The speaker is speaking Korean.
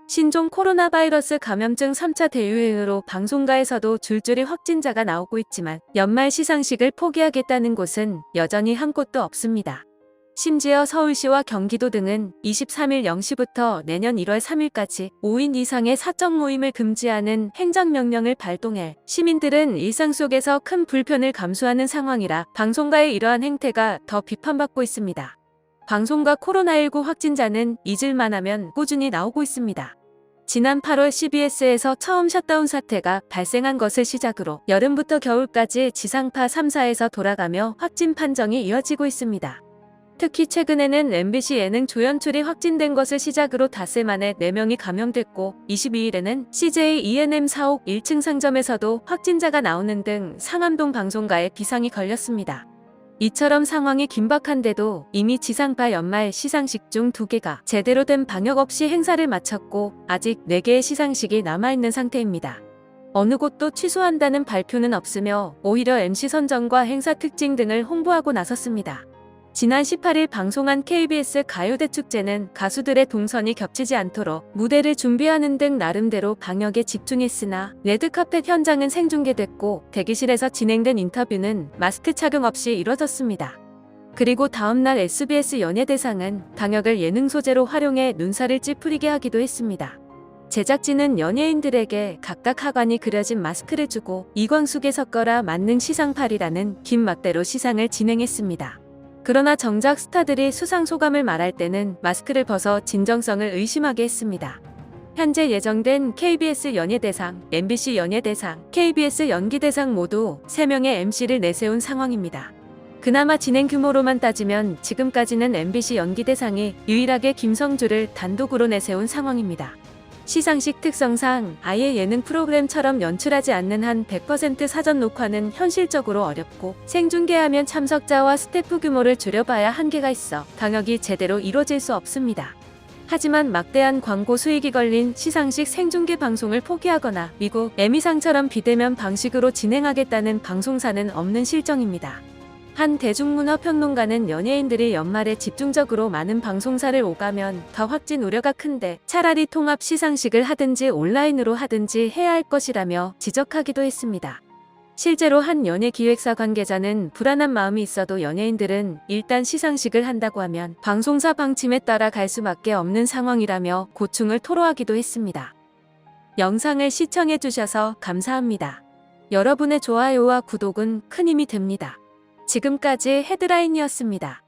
신종 코로나 바이러스 감염증 3차 대유행으로 방송가에서도 줄줄이 확진자가 나오고 있지만 연말 시상식을 포기하겠다는 곳은 여전히 한 곳도 없습니다. 심지어 서울시와 경기도 등은 23일 0시부터 내년 1월 3일까지 5인 이상의 사적 모임을 금지하는 행정명령을 발동해 시민들은 일상 속에서 큰 불편을 감수하는 상황이라 방송가의 이러한 행태가 더 비판받고 있습니다. 방송가 코로나19 확진자는 잊을만 하면 꾸준히 나오고 있습니다. 지난 8월 CBS에서 처음 셧다운 사태가 발생한 것을 시작으로 여름부터 겨울까지 지상파 3사에서 돌아가며 확진 판정이 이어지고 있습니다. 특히 최근에는 MBC 예능 조연출이 확진된 것을 시작으로 닷새 만에 4명이 감염됐고 22일에는 CJ E&M 사옥 1층 상점에서도 확진자가 나오는 등 상암동 방송가에 비상이 걸렸습니다. 이처럼 상황이 긴박한데도 이미 지상파 연말 시상식 중 2개가 제대로 된 방역 없이 행사를 마쳤고 아직 4개의 시상식이 남아있는 상태입니다. 어느 곳도 취소한다는 발표는 없으며 오히려 MC 선정과 행사 특징 등을 홍보하고 나섰습니다. 지난 18일 방송한 KBS 가요대축제는 가수들의 동선이 겹치지 않도록 무대를 준비하는 등 나름대로 방역에 집중했으나 레드카펫 현장은 생중계됐고 대기실에서 진행된 인터뷰는 마스크 착용 없이 이뤄졌습니다. 그리고 다음날 SBS 연예대상은 방역을 예능 소재로 활용해 눈살을 찌푸리게 하기도 했습니다. 제작진은 연예인들에게 각각 하관이 그려진 마스크를 주고 이광숙의 섞어라 만능 시상팔이라는 긴 막대로 시상을 진행했습니다. 그러나 정작 스타들이 수상 소감을 말할 때는 마스크를 벗어 진정성을 의심하게 했습니다. 현재 예정된 KBS 연예대상, MBC 연예대상, KBS 연기대상 모두 3명의 MC를 내세운 상황입니다. 그나마 진행 규모로만 따지면 지금까지는 MBC 연기대상이 유일하게 김성주를 단독으로 내세운 상황입니다. 시상식 특성상 아예 예능 프로그램처럼 연출하지 않는 한 100% 사전 녹화는 현실적으로 어렵고 생중계하면 참석자와 스태프 규모를 줄여봐야 한계가 있어 방역이 제대로 이루어질 수 없습니다. 하지만 막대한 광고 수익이 걸린 시상식 생중계 방송을 포기하거나 미국 에미상처럼 비대면 방식으로 진행하겠다는 방송사는 없는 실정입니다. 한 대중문화평론가는 연예인들이 연말에 집중적으로 많은 방송사를 오가면 더 확진 우려가 큰데 차라리 통합 시상식을 하든지 온라인으로 하든지 해야 할 것이라며 지적하기도 했습니다. 실제로 한 연예기획사 관계자는 불안한 마음이 있어도 연예인들은 일단 시상식을 한다고 하면 방송사 방침에 따라 갈 수밖에 없는 상황이라며 고충을 토로하기도 했습니다. 영상을 시청해주셔서 감사합니다. 여러분의 좋아요와 구독은 큰 힘이 됩니다. 지금까지 헤드라인이었습니다.